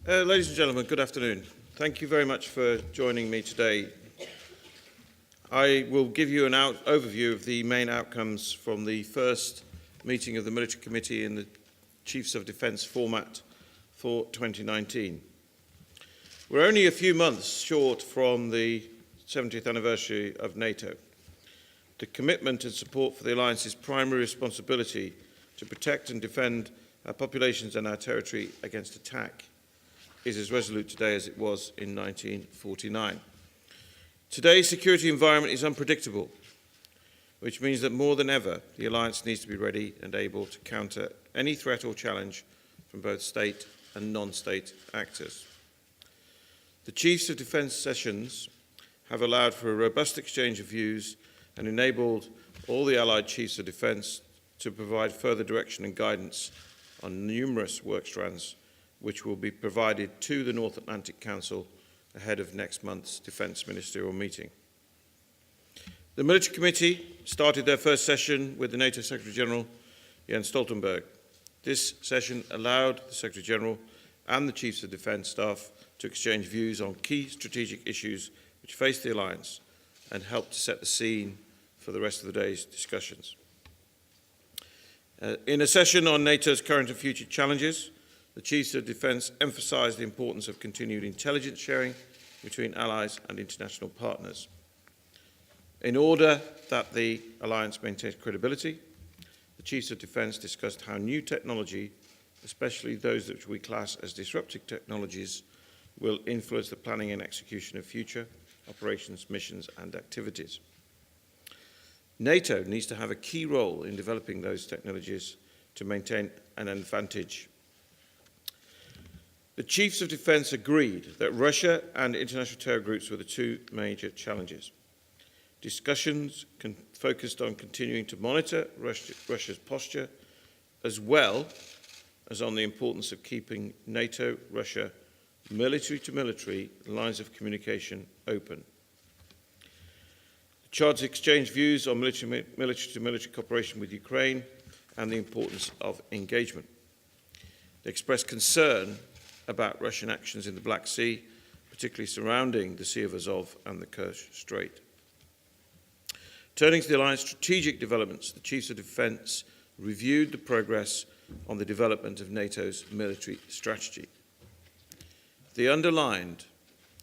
Ladies and gentlemen, good afternoon. Thank you very much for joining me today. I will give you an overview of the main outcomes from the first meeting of the Military Committee in the Chiefs of Defence format for 2019. We're only a few months short from the 70th anniversary of Nato. The commitment and support for the Alliance's primary responsibility to protect and defend our populations and our territory against attack is as resolute today as it was in 1949. Today's security environment is unpredictable, which means that more than ever, the Alliance needs to be ready and able to counter any threat or challenge from both state and non-state actors. The Chiefs of Defence sessions have allowed for a robust exchange of views and enabled all the Allied Chiefs of Defence to provide further direction and guidance on numerous work strands which will be provided to the North Atlantic Council ahead of next month's Defence Ministerial meeting. The Military Committee started their first session with the NATO Secretary-General, Jens Stoltenberg. This session allowed the Secretary-General and the Chiefs of Defence staff to exchange views on key strategic issues which face the Alliance and help to set the scene for the rest of the day's discussions. In a session on NATO's current and future challenges, the Chiefs of Defence emphasised the importance of continued intelligence sharing between allies and international partners. In order that the Alliance maintains credibility, the Chiefs of Defence discussed how new technology, especially those which we class as disruptive technologies, will influence the planning and execution of future operations, missions and activities. NATO needs to have a key role in developing those technologies to maintain an advantage. The Chiefs of Defence agreed that Russia and international terror groups were the two major challenges. Discussions focused on continuing to monitor Russia's posture, as well as on the importance of keeping NATO-Russia military-to-military lines of communication open. The Chads exchanged views on military-to-military cooperation with Ukraine and the importance of engagement. They expressed concern about Russian actions in the Black Sea, particularly surrounding the Sea of Azov and the Kerch Strait. Turning to the Alliance strategic developments, the Chiefs of Defence reviewed the progress on the development of NATO's military strategy. They underlined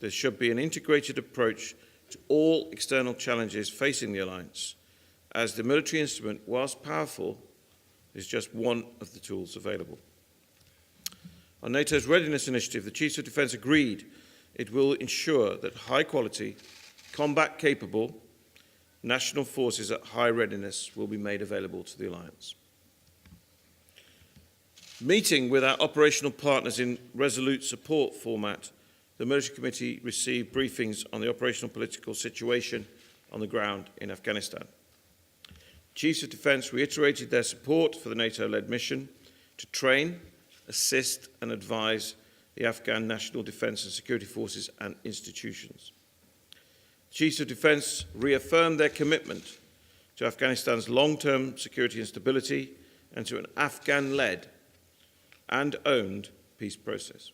there should be an integrated approach to all external challenges facing the Alliance, as the military instrument, whilst powerful, is just one of the tools available. On NATO's Readiness Initiative, the Chiefs of Defence agreed it will ensure that high-quality, combat-capable national forces at high readiness will be made available to the Alliance. Meeting with our operational partners in resolute support format, the Military Committee received briefings on the operational political situation on the ground in Afghanistan. Chiefs of Defence reiterated their support for the NATO-led mission to train, assist and advise the Afghan National Defence and Security Forces and institutions. Chiefs of Defence reaffirmed their commitment to Afghanistan's long-term security and stability and to an Afghan-led and owned peace process.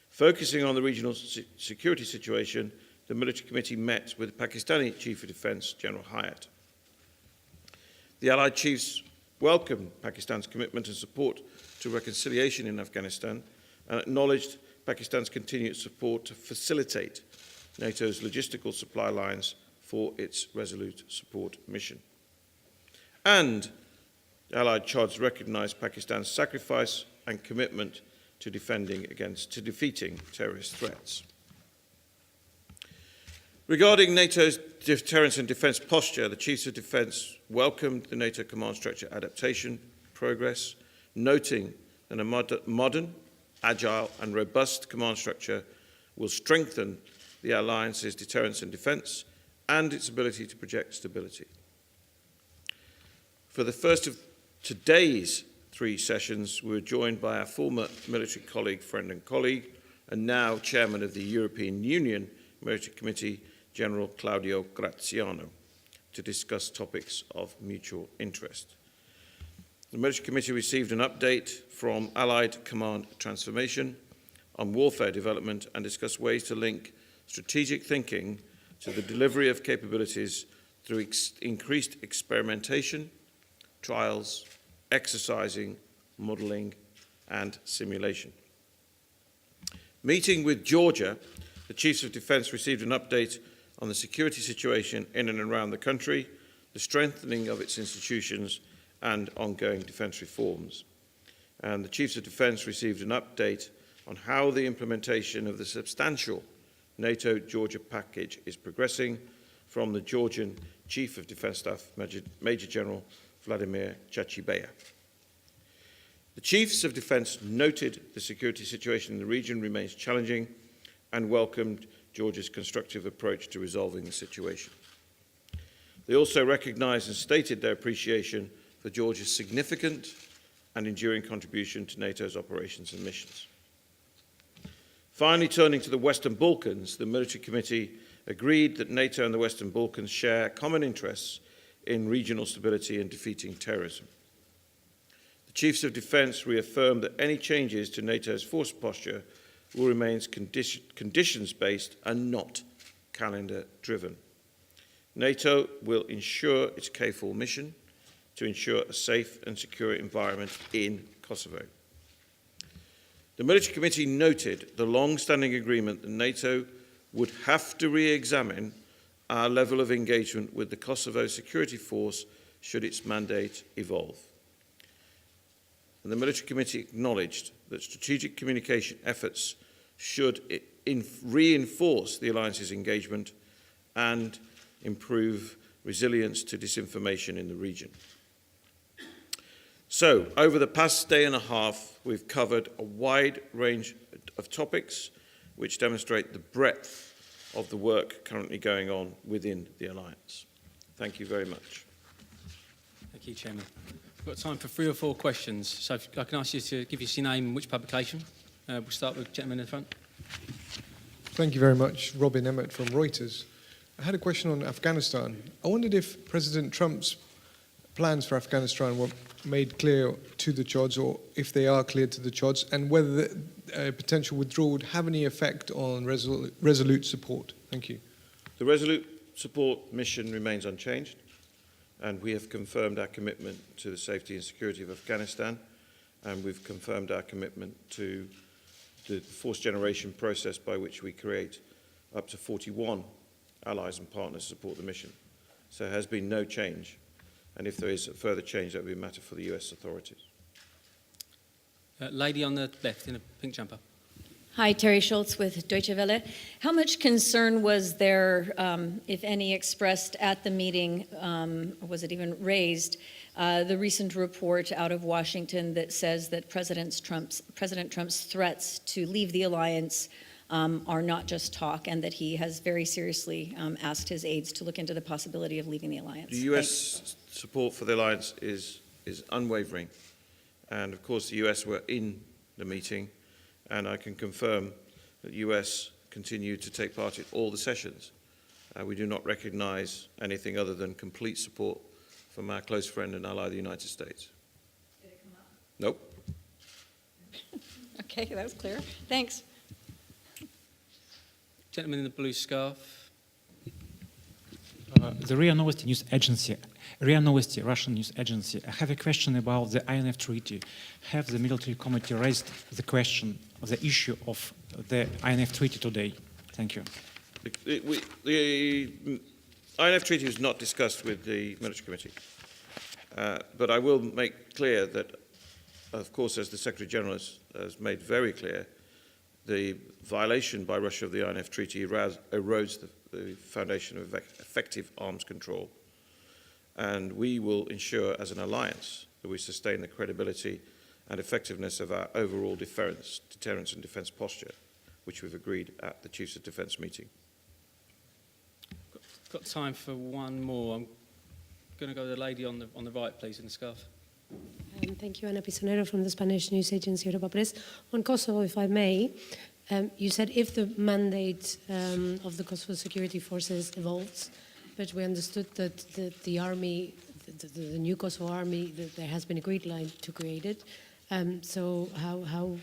Focusing on the regional security situation, the Military Committee met with the Pakistani Chief of Defence, General Hayat. The Allied chiefs welcomed Pakistan's commitment and support to reconciliation in Afghanistan and acknowledged Pakistan's continued support to facilitate NATO's logistical supply lines for its resolute support mission. And the Allied Chads recognised Pakistan's sacrifice and commitment to defeating terrorist threats. Regarding NATO's deterrence and defence posture, the Chiefs of Defence welcomed the NATO command structure adaptation progress, noting that a modern, agile and robust command structure will strengthen the Alliance's deterrence and defence and its ability to project stability. For the first of today's three sessions, we were joined by our former military colleague, friend and colleague, and now Chairman of the European Union Military Committee, General Claudio Graziano, to discuss topics of mutual interest. The Military Committee received an update from Allied Command Transformation on warfare development and discuss ways to link strategic thinking to the delivery of capabilities through increased experimentation, trials, exercising, modelling and simulation. Meeting with Georgia, the Chiefs of Defence received an update on the security situation in and around the country, the strengthening of its institutions and ongoing defence reforms. And the Chiefs of Defence received an update on how the implementation of the substantial NATO-Georgia package is progressing from the Georgian Chief of Defence Staff, Major General Vladimir Chachibeya. The Chiefs of Defence noted the security situation in the region remains challenging and welcomed Georgia's constructive approach to resolving the situation. They also recognised and stated their appreciation for Georgia's significant and enduring contribution to NATO's operations and missions. Finally, turning to the Western Balkans, the Military Committee agreed that NATO and the Western Balkans share common interests in regional stability and defeating terrorism. The Chiefs of Defence reaffirmed that any changes to NATO's force posture will remain conditions-based and not calendar-driven. NATO will ensure its KFOR mission to ensure a safe and secure environment in Kosovo. The Military Committee noted the long-standing agreement that NATO would have to re-examine our level of engagement with the Kosovo Security Force should its mandate evolve. And the Military Committee acknowledged that strategic communication efforts should reinforce the alliance's engagement and improve resilience to disinformation in the region. So, over the past day and a half, we've covered a wide range of topics which demonstrate the breadth of the work currently going on within the alliance. Thank you very much. Thank you, Chairman. We've got time for 3 or 4 questions. So if I can ask you to give us your name and which publication. We'll start with the gentleman in the front. Thank you very much. Robin Emmett from Reuters. I had a question on Afghanistan. I wondered if President Trump's plans for Afghanistan were made clear to the Chods, or if they are clear to the Chods, and whether the potential withdrawal would have any effect on Resolute support. Thank you. The Resolute support mission remains unchanged, and we have confirmed our commitment to the safety and security of Afghanistan, and we've confirmed our commitment to the force generation process by which we create up to 41 allies and partners to support the mission. So there has been no change. And if there is a further change, that would be a matter for the US authorities. Lady on the left in a pink jumper. Hi, Terry Schultz with Deutsche Welle. How much concern was there, if any, expressed at the meeting, or was it even raised, the recent report out of Washington that says that President Trump's threats to leave the alliance are not just talk, and that he has very seriously asked his aides to look into the possibility of leaving the alliance? The US support for the alliance is unwavering. And of course, the US were in the meeting, and I can confirm that the US continue to take part in all the sessions. We do not recognize anything other than complete support from our close friend and ally, the United States. Did it come up? Nope. Okay, that was clear. Thanks. Gentleman in the blue scarf. The RIA Novosti news agency, RIA Novosti, Russian news agency. I have a question about the Inf Treaty. Have the military committee raised the question, the issue of the Inf Treaty today? Thank you. The INF Treaty was not discussed with the military committee, but I will make clear that, of course, as the Secretary General has made very clear, the violation by Russia of the INF Treaty erodes the foundation of effective arms control. And we will ensure, as an alliance, that we sustain the credibility and effectiveness of our overall deterrence and defence posture, which we've agreed at the Chiefs of Defence meeting. Got time for one more. I'm going to go to the lady on the right, please, in the scarf. Thank you, Ana Pisonero from the Spanish news agency Europa Press. On Kosovo, if I may, you said if the mandate of the Kosovo security forces evolves, but we understood that the army, the new Kosovo army, that there has been a green light to create it. So how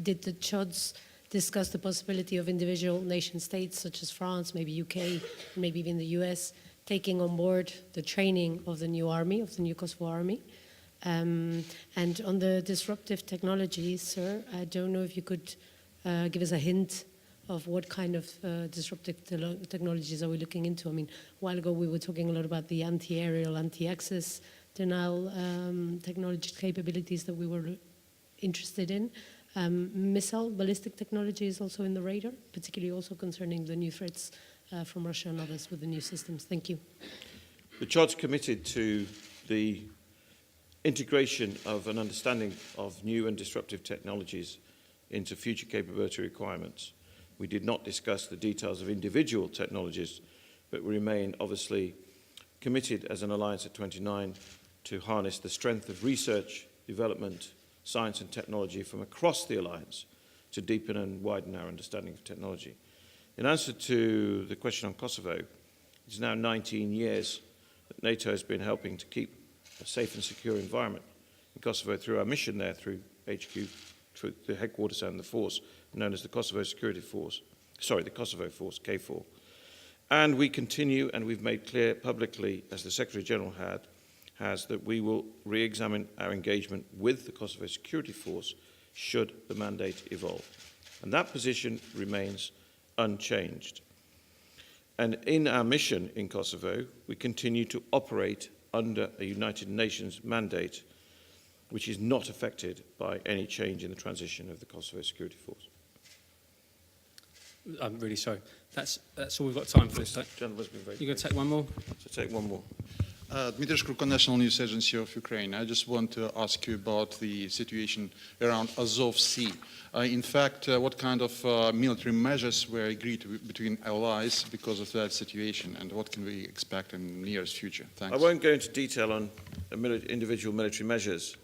did the CHODs discuss the possibility of individual nation states such as France, maybe UK, maybe even the US, taking on board the training of the new army, of the new Kosovo army? And on the disruptive technologies, sir, I don't know if you could give us a hint of what kind of disruptive technologies are we looking into. I mean, a while ago we were talking a lot about the anti-aerial, anti-access denial technology capabilities that we were interested in. Missile, ballistic technology is also in the radar, particularly also concerning the new threats from Russia and others with the new systems. Thank you. The CHOD's committed to the integration of an understanding of new and disruptive technologies into future capability requirements. We did not discuss the details of individual technologies, but we remain obviously committed as an alliance at 29 to harness the strength of research, development, science and technology from across the alliance to deepen and widen our understanding of technology. In answer to the question on Kosovo, it's now 19 years that NATO has been helping to keep a safe and secure environment in Kosovo through our mission there, through HQ, through the headquarters and the force known as the Kosovo Security Force, the Kosovo Force, KFOR. And we continue, and we've made clear publicly, as the Secretary General has, that we will re-examine our engagement with the Kosovo Security Force should the mandate evolve. And that position remains unchanged. And in our mission in Kosovo, we continue to operate under a United Nations mandate, which is not affected by any change in the transition of the Kosovo Security Force. I'm really sorry. That's all we've got time for this. Gentleman's been very You're going to take one more? So take one more. Dmitry Shkrupko, National News Agency of Ukraine. I just want to ask you about the situation around Azov Sea. In fact, what kind of military measures were agreed between allies because of that situation, and what can we expect in the nearest future? Thanks. I won't go into detail on individual military measures,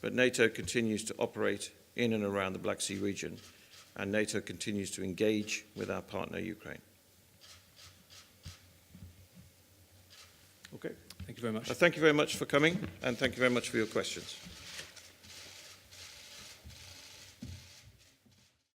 but NATO continues to operate in and around the Black Sea region, and NATO continues to engage with our partner, Ukraine. Okay. Thank you very much. Thank you very much for coming, and thank you very much for your questions.